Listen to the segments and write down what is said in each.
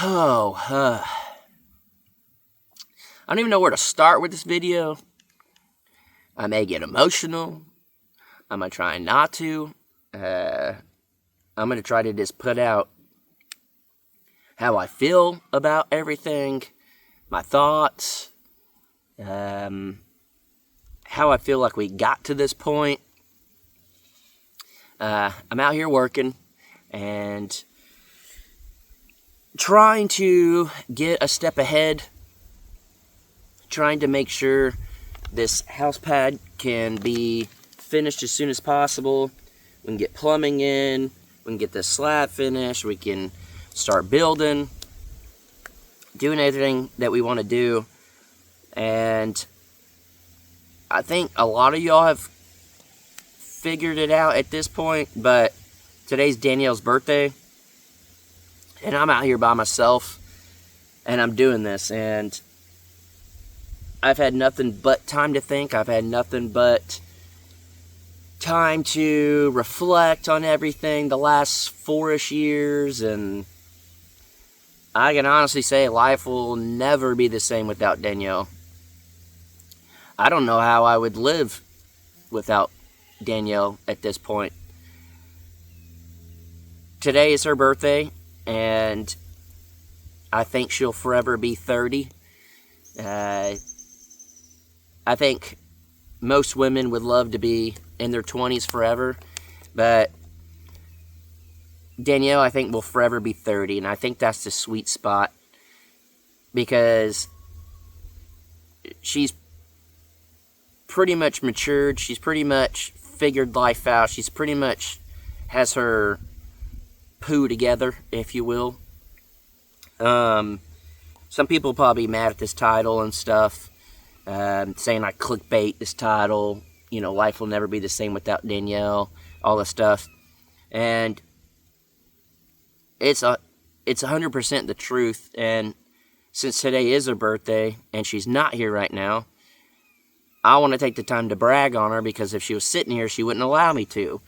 I don't even know where to start with this video. I may get emotional. I'm going to try not to. I'm going to try to just put out how I feel about everything, my thoughts, how I feel like we got to this point. I'm out here working and trying to get a step ahead, trying to make sure this house pad can be finished as soon as possible. We can get plumbing in, we can get this slab finished, we can start building, doing everything that we want to do. And I think a lot of y'all have figured it out at this point, but today's Danielle's birthday, and I'm out here by myself, and I'm doing this, and I've had nothing but time to think. I've had nothing but time to reflect on everything the last 4-ish years, and I can honestly say life will never be the same without Danielle. I don't know how I would live without Danielle at this point. Today is her birthday, and I think she'll forever be 30. I think most women would love to be in their 20s forever, but Danielle, I think, will forever be 30, and I think that's the sweet spot, because she's pretty much matured, she's pretty much figured life out, she's pretty much has her poo together, if you will. Some people probably mad at this title and stuff, saying I clickbait this title, you know, life will never be the same without Danielle, all this stuff, and it's 100% the truth. And since today is her birthday and she's not here right now, I want to take the time to brag on her, because if she was sitting here, she wouldn't allow me to.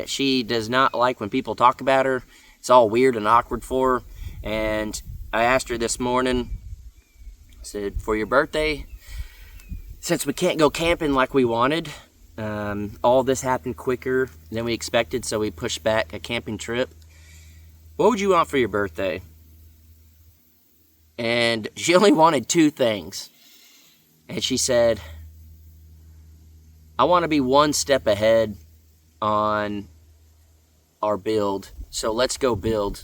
She does not like when people talk about her. It's all weird and awkward for her. And I asked her this morning, I said, for your birthday, since we can't go camping like we wanted, all this happened quicker than we expected, so we pushed back a camping trip. What would you want for your birthday? And she only wanted 2 things. And she said, I want to be one step ahead on our build, so let's go build.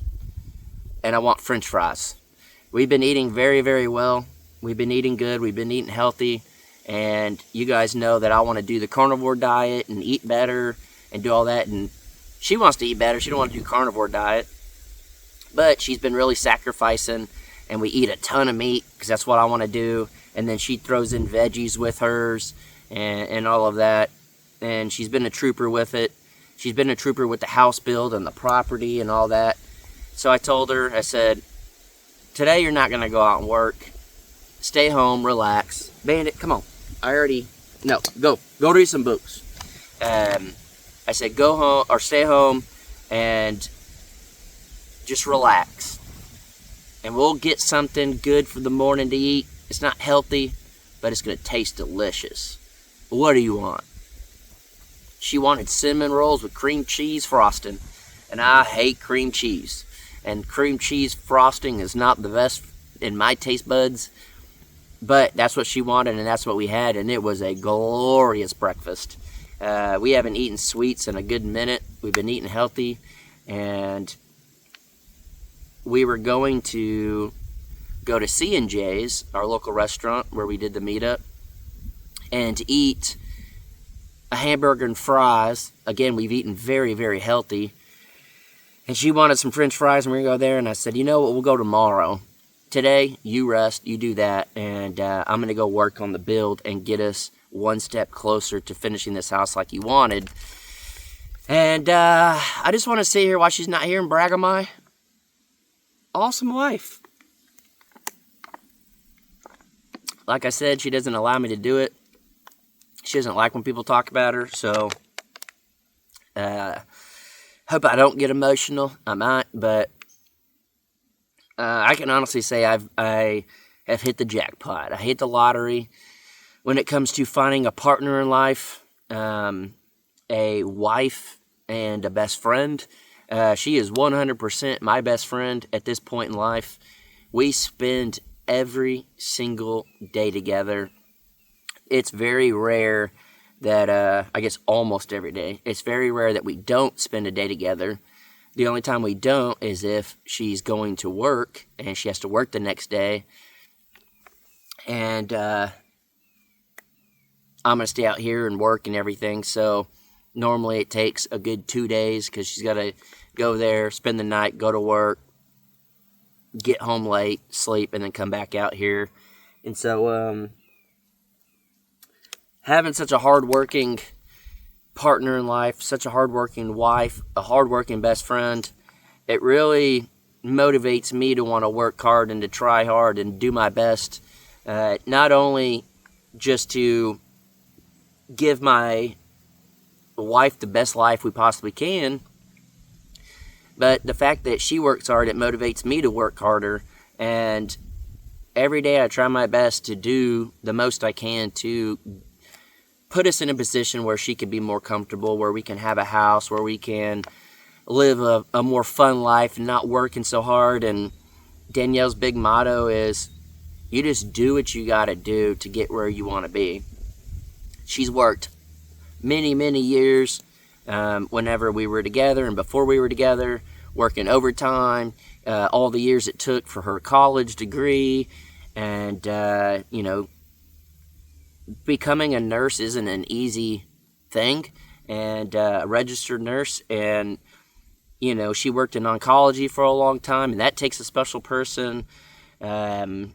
And I want French fries. We've been eating very, very well. We've been eating good. We've been eating healthy. And you guys know that I want to do the carnivore diet and eat better and do all that. And she wants to eat better. She don't want to do carnivore diet. But she's been really sacrificing. And we eat a ton of meat because that's what I want to do. And then she throws in veggies with hers and all of that. And she's been a trooper with it. She's been a trooper with the house build and the property and all that. So I told her, I said, today you're not going to go out and work. Stay home, relax. Bandit, come on. Go read some books. I said, go home or stay home and just relax. And we'll get something good for the morning to eat. It's not healthy, but it's going to taste delicious. What do you want? She wanted cinnamon rolls with cream cheese frosting. And I hate cream cheese. And cream cheese frosting is not the best in my taste buds. But that's what she wanted, and that's what we had. And it was a glorious breakfast. We haven't eaten sweets in a good minute. We've been eating healthy. And we were going to go to C&J's, our local restaurant where we did the meetup, and eat a hamburger and fries. Again, we've eaten very, very healthy. And she wanted some French fries, and we were going to go there. And I said, you know what, we'll go tomorrow. Today, you rest, you do that, and I'm going to go work on the build and get us one step closer to finishing this house like you wanted. And I just want to sit here while she's not here and brag on my awesome wife. Like I said, she doesn't allow me to do it. She doesn't like when people talk about her, so hope I don't get emotional. I might, but I can honestly say I have hit the jackpot. I hit the lottery when it comes to finding a partner in life, a wife, and a best friend. She is 100% my best friend at this point in life. We spend every single day together. It's very rare that, I guess almost every day, it's very rare that we don't spend a day together. The only time we don't is if she's going to work and she has to work the next day. And I'm going to stay out here and work and everything. So normally it takes a good 2 days because she's got to go there, spend the night, go to work, get home late, sleep, and then come back out here. And so having such a hardworking partner in life, such a hardworking wife, a hardworking best friend, it really motivates me to want to work hard and to try hard and do my best, not only just to give my wife the best life we possibly can, but the fact that she works hard, it motivates me to work harder. And every day I try my best to do the most I can to put us in a position where she can be more comfortable, where we can have a house, where we can live a more fun life and not working so hard. And Danielle's big motto is, you just do what you got to do to get where you want to be. She's worked many, many years whenever we were together and before we were together, working overtime, all the years it took for her college degree. And, becoming a nurse isn't an easy thing, and a registered nurse. And, she worked in oncology for a long time, and that takes a special person. Worked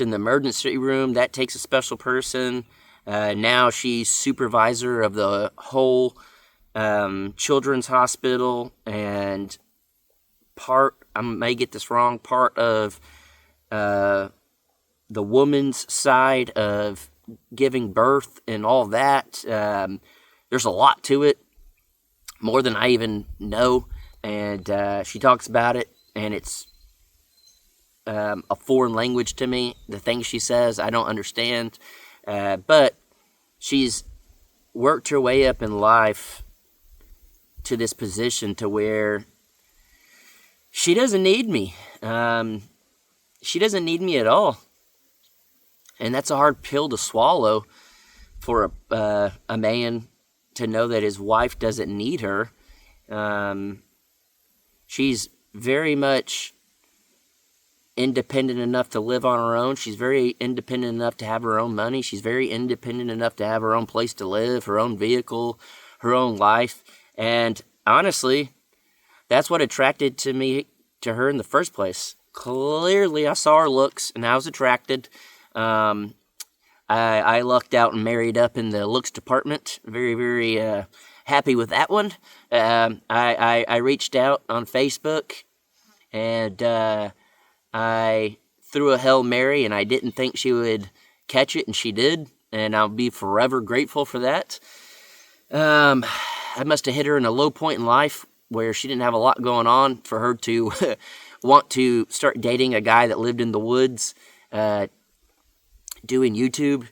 in the emergency room, that takes a special person. Now she's supervisor of the whole children's hospital, and I may get this wrong, part of the woman's side of giving birth and all that. There's a lot to it, more than I even know, and she talks about it, and it's a foreign language to me. The things she says, I don't understand, but she's worked her way up in life to this position to where she doesn't need me. She doesn't need me at all. And that's a hard pill to swallow for a man to know that his wife doesn't need her. She's very much independent enough to live on her own. She's very independent enough to have her own money. She's very independent enough to have her own place to live, her own vehicle, her own life. And honestly, that's what attracted to her in the first place. Clearly, I saw her looks and I was attracted. I lucked out and married up in the looks department. Very, very happy with that one. I reached out on Facebook, and I threw a Hail Mary, and I didn't think she would catch it, and she did, and I'll be forever grateful for that. I must have hit her in a low point in life where she didn't have a lot going on for her to want to start dating a guy that lived in the woods, doing YouTube.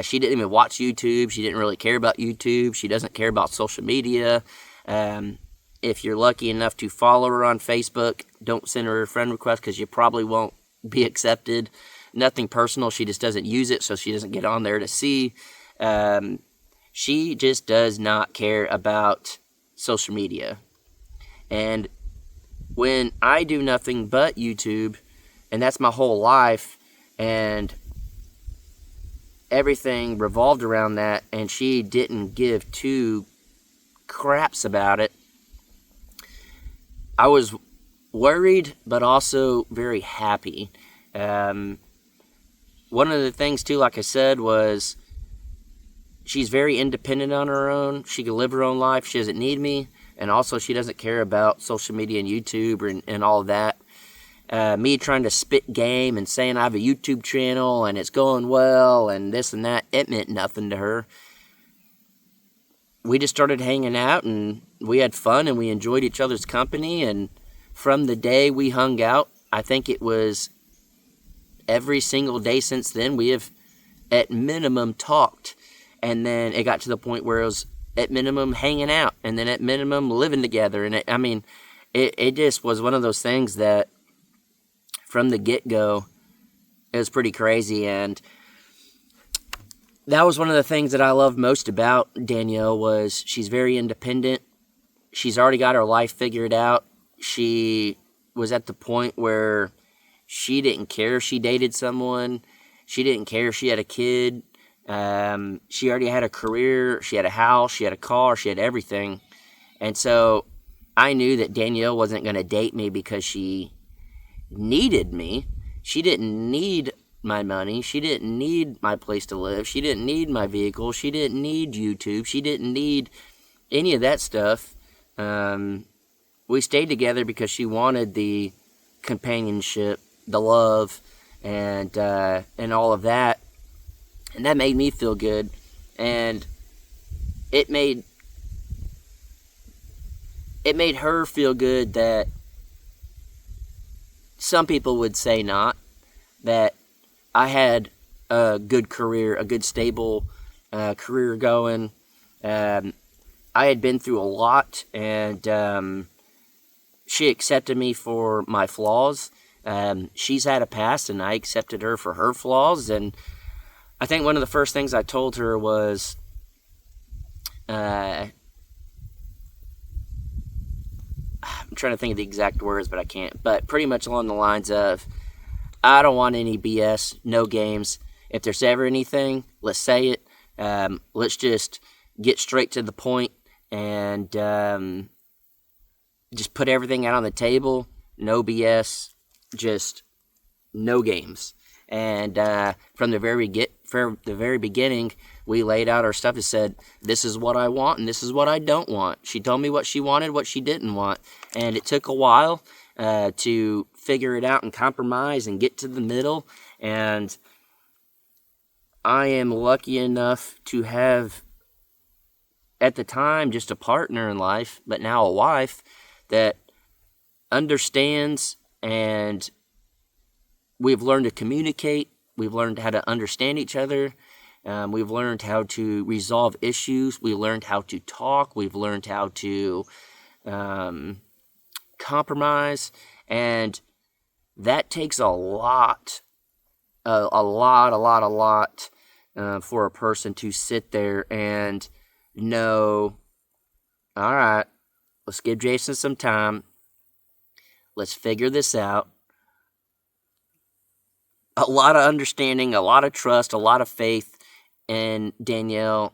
She didn't even watch YouTube. She didn't really care about YouTube. She doesn't care about social media. If you're lucky enough to follow her on Facebook, don't send her a friend request because you probably won't be accepted. Nothing personal. She just doesn't use it, so she doesn't get on there to see. She just does not care about social media. And when I do nothing but YouTube, and that's my whole life, and everything revolved around that, and she didn't give two craps about it, I was worried, but also very happy. One of the things, too, like I said, was she's very independent on her own. She can live her own life. She doesn't need me. And also, she doesn't care about social media and YouTube and all of that. Me trying to spit game and saying I have a YouTube channel and it's going well and this and that, it meant nothing to her. We just started hanging out and we had fun and we enjoyed each other's company, and from the day we hung out, I think it was every single day since then, we have at minimum talked. And then it got to the point where it was at minimum hanging out, and then at minimum living together. And it just was one of those things that from the get-go, it was pretty crazy. And that was one of the things that I love most about Danielle was she's very independent. She's already got her life figured out. She was at the point where she didn't care if she dated someone. She didn't care if she had a kid. She already had a career. She had a house. She had a car. She had everything. And so I knew that Danielle wasn't going to date me because she needed me. She didn't need my money. She didn't need my place to live. She didn't need my vehicle. She didn't need YouTube. She didn't need any of that stuff. We stayed together because she wanted the companionship, the love, and all of that. And that made me feel good. And it made her feel good that some people would say not, that I had a good career, a good stable career going. I had been through a lot, and she accepted me for my flaws. She's had a past, and I accepted her for her flaws. And I think one of the first things I told her was, I'm trying to think of the exact words, but I can't. But pretty much along the lines of, I don't want any BS, no games. If there's ever anything, let's say it. Let's just get straight to the point and just put everything out on the table. No BS, just no games. And from the very beginning, we laid out our stuff and said, this is what I want and this is what I don't want. She told me what she wanted, what she didn't want. And it took a while to figure it out and compromise and get to the middle. And I am lucky enough to have, at the time, just a partner in life, but now a wife that understands, and we've learned to communicate. We've learned how to understand each other. We've learned how to resolve issues. We learned how to talk. We've learned how to compromise. And that takes a lot for a person to sit there and know, all right, let's give Jason some time. Let's figure this out. A lot of understanding, a lot of trust, a lot of faith in Danielle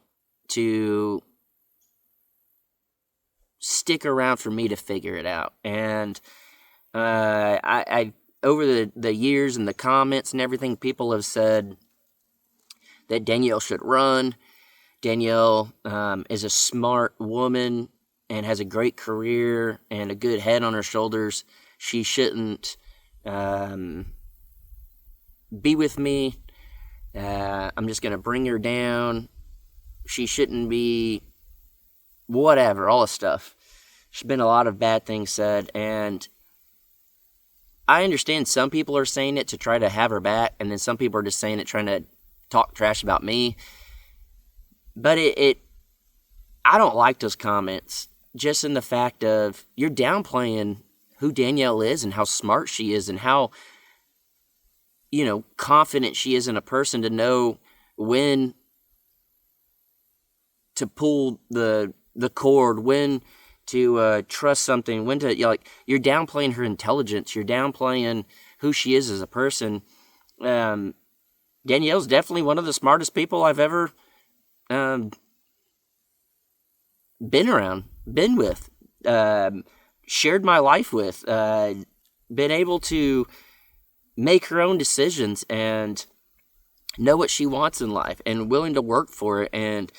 to stick around for me to figure it out. And I over the years and the comments and everything, people have said that Danielle should run. Danielle is a smart woman and has a great career and a good head on her shoulders. She shouldn't be with me. I'm just going to bring her down. She shouldn't be whatever, all this stuff. There's been a lot of bad things said, and I understand some people are saying it to try to have her back, and then some people are just saying it trying to talk trash about me. But I don't like those comments, just in the fact of you're downplaying who Danielle is and how smart she is and how, confident she is in a person to know when to pull the cord, when to trust something, when to, you're downplaying her intelligence, you're downplaying who she is as a person. Danielle's definitely one of the smartest people I've ever been with, shared my life with, been able to make her own decisions and know what she wants in life and willing to work for it. And,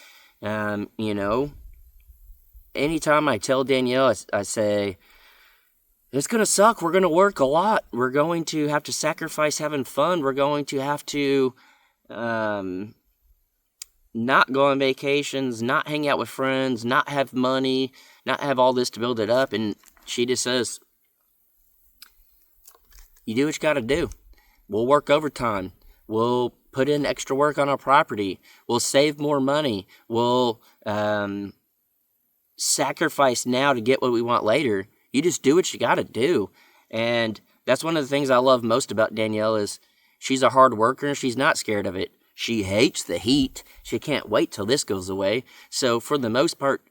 anytime I tell Danielle, I say, it's going to suck. We're going to work a lot. We're going to have to sacrifice having fun. We're going to have to not go on vacations, not hang out with friends, not have money, not have all this to build it up. And she just says, you do what you got to do. We'll work overtime. We'll put in extra work on our property. We'll save more money. We'll sacrifice now to get what we want later. You just do what you got to do. And that's one of the things I love most about Danielle is she's a hard worker and she's not scared of it. She hates the heat. She can't wait till this goes away. So for the most part,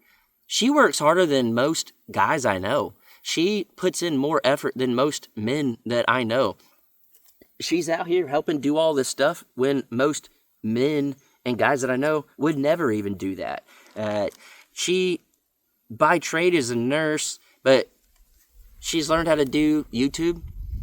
she works harder than most guys I know. She puts in more effort than most men that I know. She's out here helping do all this stuff when most men and guys that I know would never even do that. She, by trade, is a nurse, but she's learned how to do YouTube,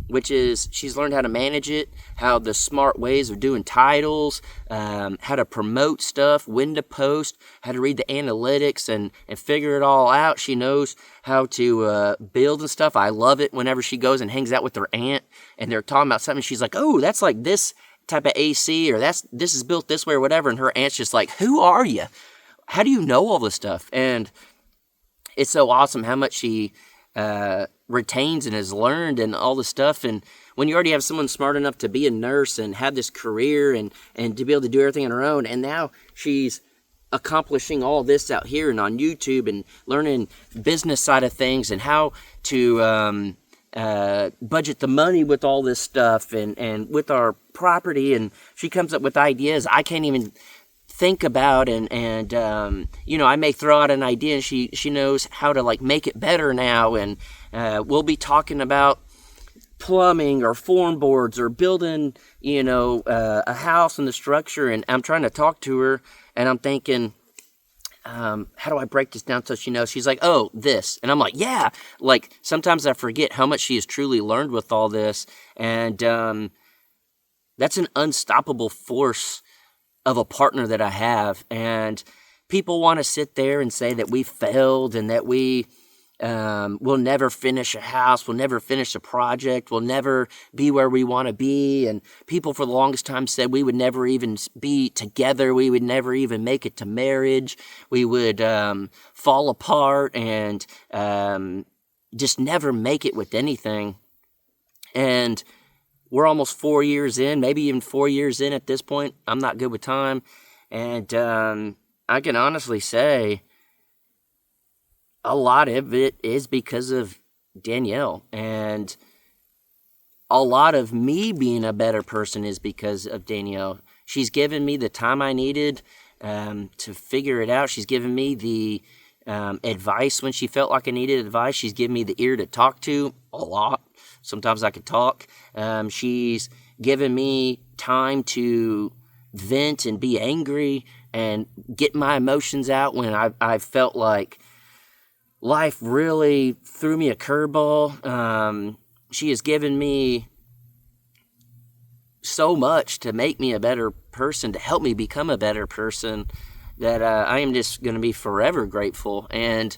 which is she's learned how to manage it, how the smart ways of doing titles, how to promote stuff, when to post, how to read the analytics and figure it all out. She knows how to build and stuff. I love it whenever she goes and hangs out with her aunt and they're talking about something. She's like, oh, that's like this type of AC or this is built this way or whatever. And her aunt's just like, who are you? How do you know all this stuff? And it's so awesome how much she retains and has learned and all this stuff. And when you already have someone smart enough to be a nurse and have this career and to be able to do everything on her own, and now she's accomplishing all this out here and on YouTube and learning business side of things and how to budget the money with all this stuff and with our property, and she comes up with ideas I can't even think about, and I may throw out an idea and she knows how to like make it better now, and we'll be talking about plumbing or form boards or building a house and the structure, and I'm trying to talk to her and I'm thinking, how do I break this down so she knows? She's like, oh, this. And I'm like, yeah. Like, sometimes I forget how much she has truly learned with all this. And that's an unstoppable force of a partner that I have. And people want to sit there and say that we failed and that we will never finish a house, we'll never finish a project, we'll never be where we want to be. And people for the longest time said we would never even be together, we would never even make it to marriage, we would fall apart and just never make it with anything. And we're almost 4 years in, maybe even 4 years in at this point. I'm not good with time. And I can honestly say a lot of it is because of Danielle. And a lot of me being a better person is because of Danielle. She's given me the time I needed to figure it out. She's given me the advice when she felt like I needed advice. She's given me the ear to talk to a lot. Sometimes I could talk. She's given me time to vent and be angry and get my emotions out when I felt like life really threw me a curveball. She has given me so much to make me a better person, to help me become a better person, that I am just going to be forever grateful. And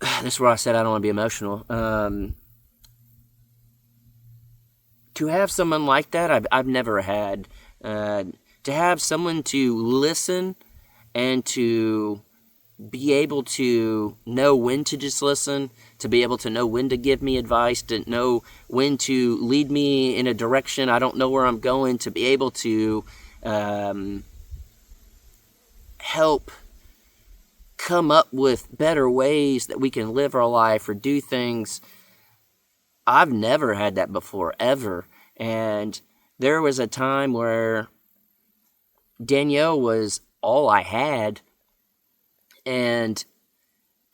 this is where I said I don't want to be emotional. To have someone like that, I've never had. To have someone to listen and to be able to know when to just listen, to be able to know when to give me advice, to know when to lead me in a direction I don't know where I'm going, to be able to help come up with better ways that we can live our life or do things. I've never had that before, ever. And there was a time where Danielle was all I had. And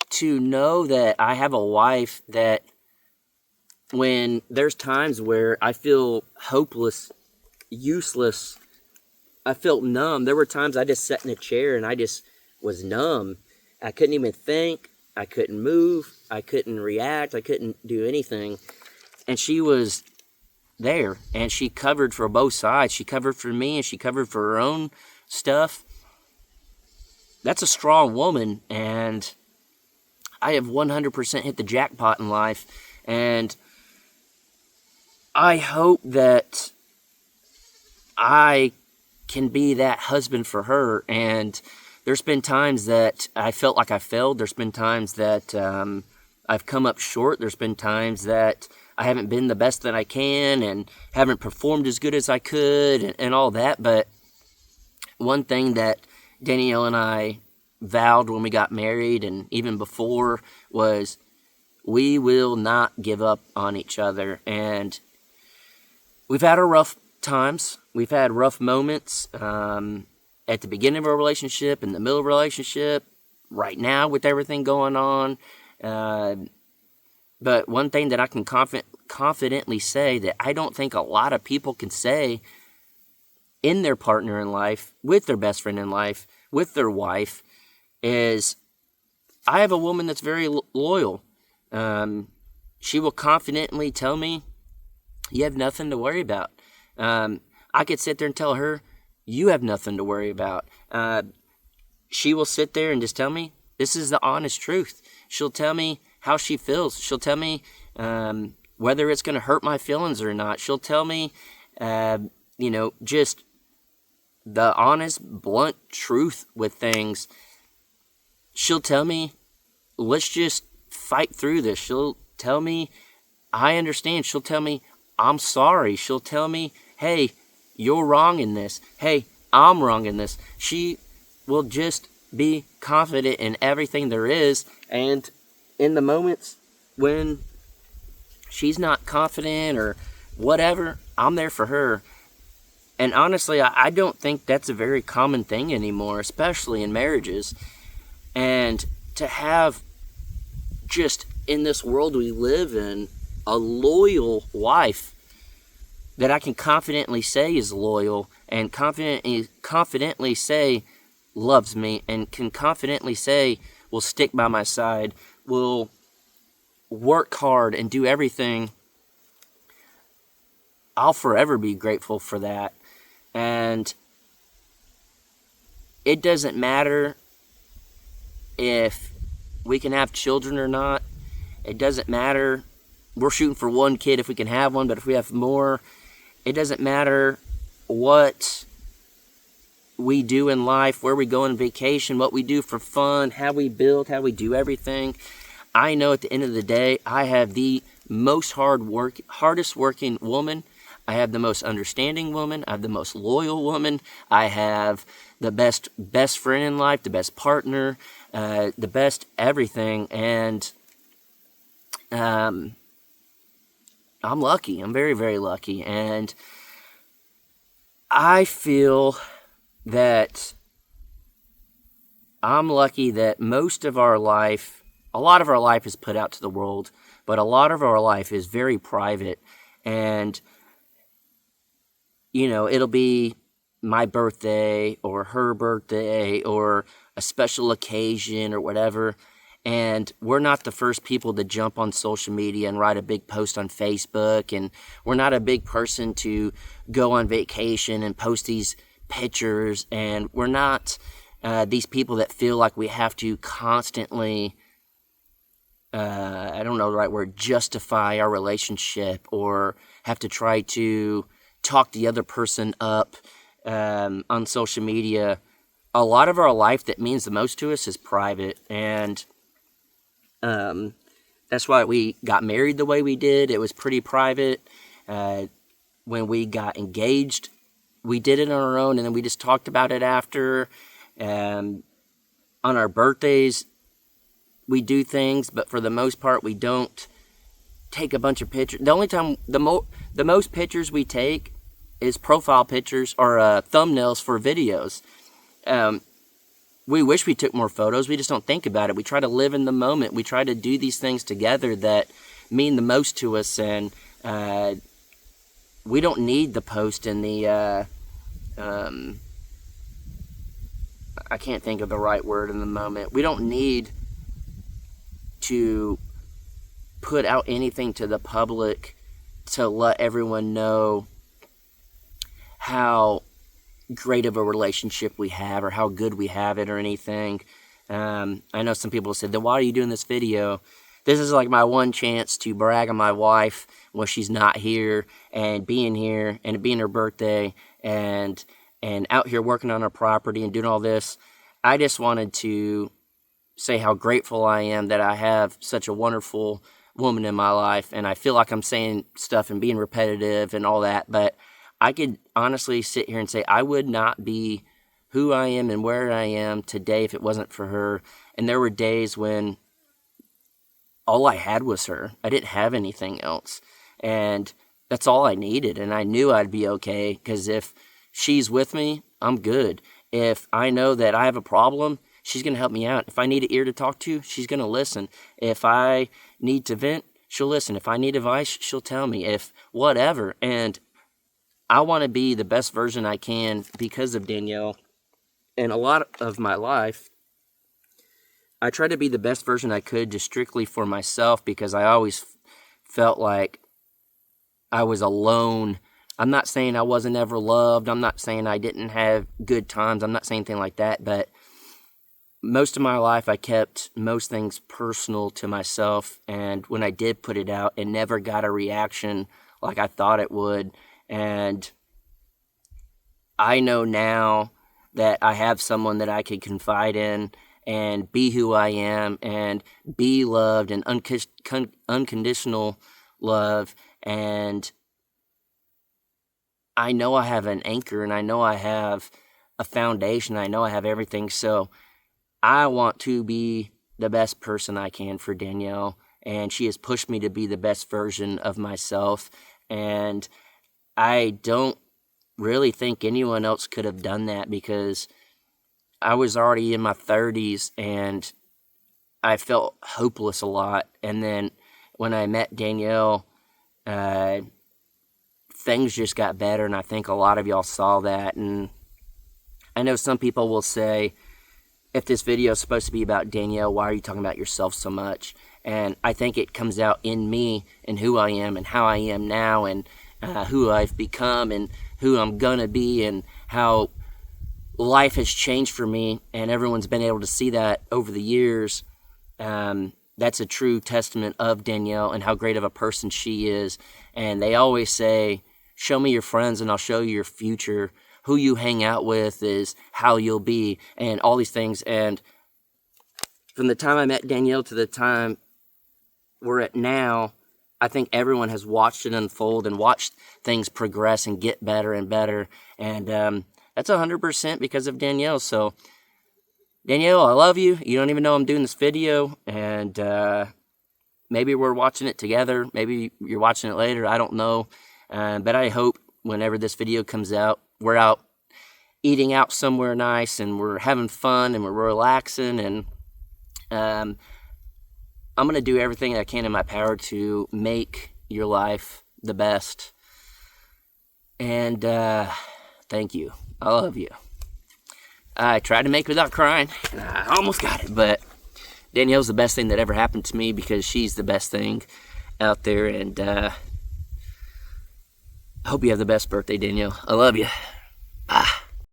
to know that I have a wife that when there's times where I feel hopeless, useless, I felt numb. There were times I just sat in a chair and I just was numb. I couldn't even think. I couldn't move. I couldn't react. I couldn't do anything. And she was there, and she covered for both sides. She covered for me and she covered for her own stuff. That's a strong woman, and I have 100% hit the jackpot in life, and I hope that I can be that husband for her. And there's been times that I felt like I failed. There's been times that I've come up short. There's been times that I haven't been the best that I can and haven't performed as good as I could and all that. But one thing that Danielle and I vowed when we got married and even before was we will not give up on each other. And we've had our rough times. We've had rough moments at the beginning of our relationship, in the middle of our relationship, right now with everything going on. But one thing that I can confidently say that I don't think a lot of people can say in their partner in life, with their best friend in life, with their wife, is I have a woman that's very loyal. She will confidently tell me, you have nothing to worry about. I could sit there and tell her, you have nothing to worry about. She will sit there and just tell me, this is the honest truth. She'll tell me how she feels. She'll tell me whether it's going to hurt my feelings or not. She'll tell me, just the honest, blunt truth with things. She'll tell me, let's just fight through this. She'll tell me, I understand. She'll tell me, I'm sorry. She'll tell me, hey, you're wrong in this. Hey, I'm wrong in this. She will just be confident in everything there is. And in the moments when she's not confident or whatever, I'm there for her. And honestly, I don't think that's a very common thing anymore, especially in marriages. And to have just in this world we live in, a loyal wife that I can confidently say is loyal and confidently say loves me and can confidently say will stick by my side, will work hard and do everything, I'll forever be grateful for that. And it doesn't matter if we can have children or not. It doesn't matter. We're shooting for one kid if we can have one, but if we have more, it doesn't matter what we do in life, where we go on vacation, what we do for fun, how we build, how we do everything. I know at the end of the day, I have the most hardest working woman. I have the most understanding woman. I have the most loyal woman. I have the best friend in life, the best partner, the best everything. And I'm lucky. I'm very, very lucky. And I feel that I'm lucky that most of our life, a lot of our life is put out to the world, but a lot of our life is very private. And it'll be my birthday or her birthday or a special occasion or whatever. And we're not the first people to jump on social media and write a big post on Facebook. And we're not a big person to go on vacation and post these pictures. And we're not these people that feel like we have to constantly, I don't know the right word, justify our relationship or have to try to talk the other person up on social media. A lot of our life that means the most to us is private, and that's why we got married the way we did. It was pretty private. When we got engaged, we did it on our own, and then we just talked about it after. On our birthdays, we do things, but for the most part, we don't take a bunch of pictures. The only time, the most pictures we take is profile pictures or thumbnails for videos. We wish we took more photos. We just don't think about it. We try to live in the moment. We try to do these things together that mean the most to us, and we don't need the post and the I can't think of the right word in the moment. We don't need to put out anything to the public to let everyone know how great of a relationship we have or how good we have it or anything. I know some people said, then why are you doing this video? This is like my one chance to brag on my wife when she's not here and being her birthday and out here working on our property and doing all this. I just wanted to say how grateful I am that I have such a wonderful woman in my life. And I feel like I'm saying stuff and being repetitive and all that, but I could honestly sit here and say I would not be who I am and where I am today if it wasn't for her. And there were days when all I had was her. I didn't have anything else. And that's all I needed. And I knew I'd be okay, because if she's with me, I'm good. If I know that I have a problem, she's going to help me out. If I need an ear to talk to, she's going to listen. If I need to vent, she'll listen. If I need advice, she'll tell me. If whatever. And I want to be the best version I can because of Danielle. And a lot of my life, I tried to be the best version I could just strictly for myself, because I always felt like I was alone. I'm not saying I wasn't ever loved. I'm not saying I didn't have good times. I'm not saying anything like that. But most of my life, I kept most things personal to myself. And when I did put it out, it never got a reaction like I thought it would. And I know now that I have someone that I could confide in and be who I am and be loved, and unconditional love. And I know I have an anchor, and I know I have a foundation. I know I have everything. So I want to be the best person I can for Danielle. And she has pushed me to be the best version of myself. And I don't really think anyone else could have done that, because I was already in my 30s and I felt hopeless a lot. And then when I met Danielle, things just got better, and I think a lot of y'all saw that. And I know some people will say, if this video is supposed to be about Danielle, why are you talking about yourself so much? And I think it comes out in me and who I am and how I am now, and who I've become and who I'm gonna be, and how life has changed for me. And everyone's been able to see that over the years. That's a true testament of Danielle and how great of a person she is. And they always say, show me your friends and I'll show you your future. Who you hang out with is how you'll be, and all these things. And from the time I met Danielle to the time we're at now, I think everyone has watched it unfold and watched things progress and get better and better. And that's 100% because of Danielle. So Danielle, I love you. You don't even know I'm doing this video. And maybe we're watching it together. Maybe you're watching it later. I don't know. But I hope whenever this video comes out, we're out eating out somewhere nice, and we're having fun, and we're relaxing. And I'm going to do everything I can in my power to make your life the best. And thank you. I love you. I tried to make it without crying, and I almost got it. But Danielle's the best thing that ever happened to me, because she's the best thing out there. And I hope you have the best birthday, Danielle. I love you. Bye.